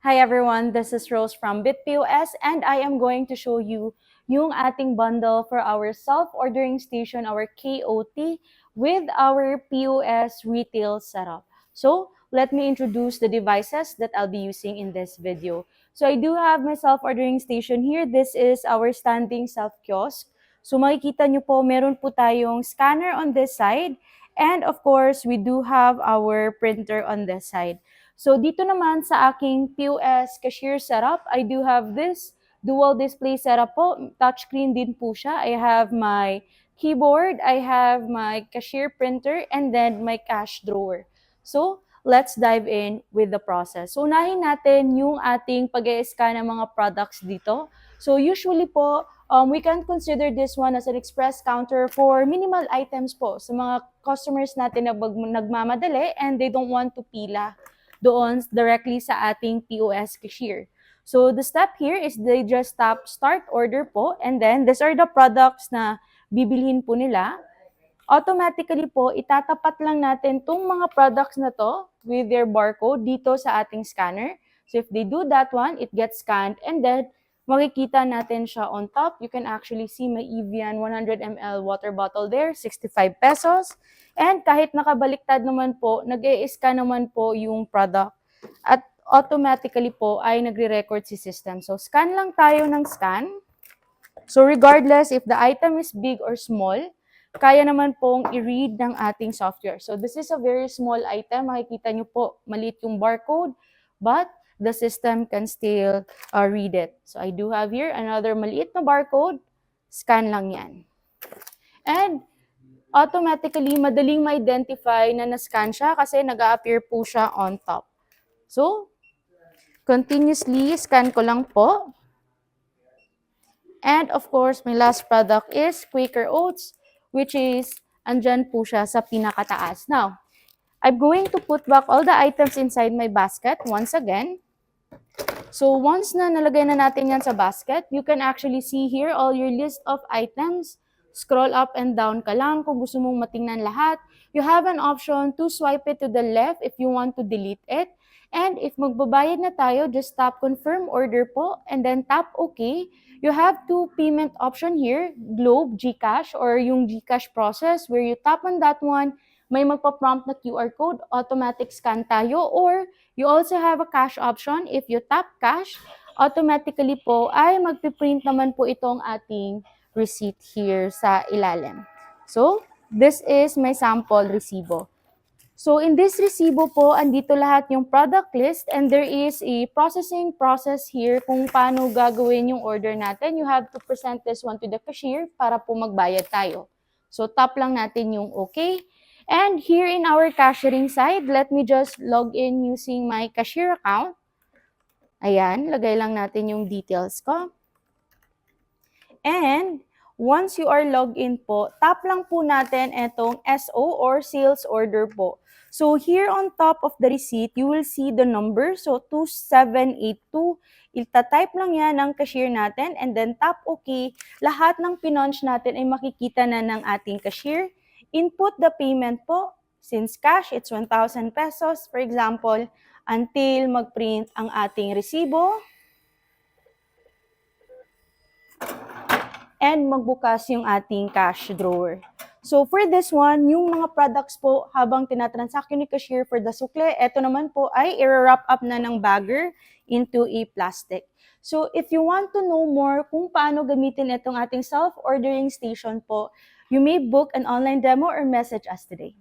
Hi everyone, this is Rose from BitPOS and I am going to show you yung ating bundle for our self-ordering station, our KOT, with our POS retail setup. So, let me introduce the devices that I'll be using in this video. So, I do have my self-ordering station here. This is our standing self-kiosk. So, makikita nyo po, meron po tayong scanner on this side. And of course, we do have our printer on this side. So dito naman sa aking POS cashier setup, I do have this dual display setup po. Touchscreen din po siya. I have my keyboard, I have my cashier printer, and then my cash drawer. So let's dive in with the process. So unahin natin yung ating pag-e-scan ng mga products dito. So usually po, we can consider this one as an express counter for minimal items po sa mga customers natin na nagmamadali and they don't want to pila doon directly sa ating POS cashier. So the step here is they just tap start order po, and then these are the products na bibilhin po nila. Automatically po, itatapat lang natin tong mga products na to with their barcode dito sa ating scanner. So if they do that one, it gets scanned, and then makikita natin siya on top. You can actually see my Evian 100 ml water bottle there, 65 pesos. And kahit nakabaliktad naman po, nag-e-scan naman po yung product. At automatically po ay nagre-record si system. So scan lang tayo ng scan. So regardless if the item is big or small, kaya naman pong i-read ng ating software. So this is a very small item. Makikita nyo po, maliit yung barcode, but the system can still read it. So I do have here another maliit na barcode. Scan lang yan. And automatically, madaling ma-identify na na-scan siya kasi nag-a-appear po siya on top. So, continuously scan ko lang po. And of course, my last product is Quaker Oats, which is andyan po siya sa pinakataas. Now, I'm going to put back all the items inside my basket once again. So once na nalagay na natin yan sa basket, you can actually see here all your list of items. Scroll up and down ka lang kung gusto mong matingnan lahat. You have an option to swipe it to the left if you want to delete it. And if magbabayad na tayo, just tap confirm order po and then tap OK. You have two payment option here, Globe, GCash, or yung GCash process where you tap on that one, may magpa-prompt na QR code, automatic scan tayo, or you also have a cash option. If you tap cash, automatically po ay magpiprint naman po itong ating receipt here sa ilalim. So, this is my sample resibo. So, in this resibo po, andito lahat yung product list and there is a processing process here kung paano gagawin yung order natin. You have to present this one to the cashier para po magbayad tayo. So, tap lang natin yung okay. And here in our cashiering side, let me just log in using my cashier account. Ayan, lagay lang natin yung details ko. And once you are logged in po, tap lang po natin itong SO or sales order po. So here on top of the receipt, you will see the number. So 2782. Ita-type lang yan ng cashier natin and then tap OK. Lahat ng pinunch natin ay makikita na ng ating cashier. Input the payment po. Since cash, it's 1,000 pesos, for example, until mag-print ang ating resibo. And magbukas yung ating cash drawer. So for this one, yung mga products po habang tinatransact ni cashier for the sukle, eto naman po ay i-wrap up na ng bagger into a plastic. So if you want to know more kung paano gamitin itong ating self-ordering station po, you may book an online demo or message us today.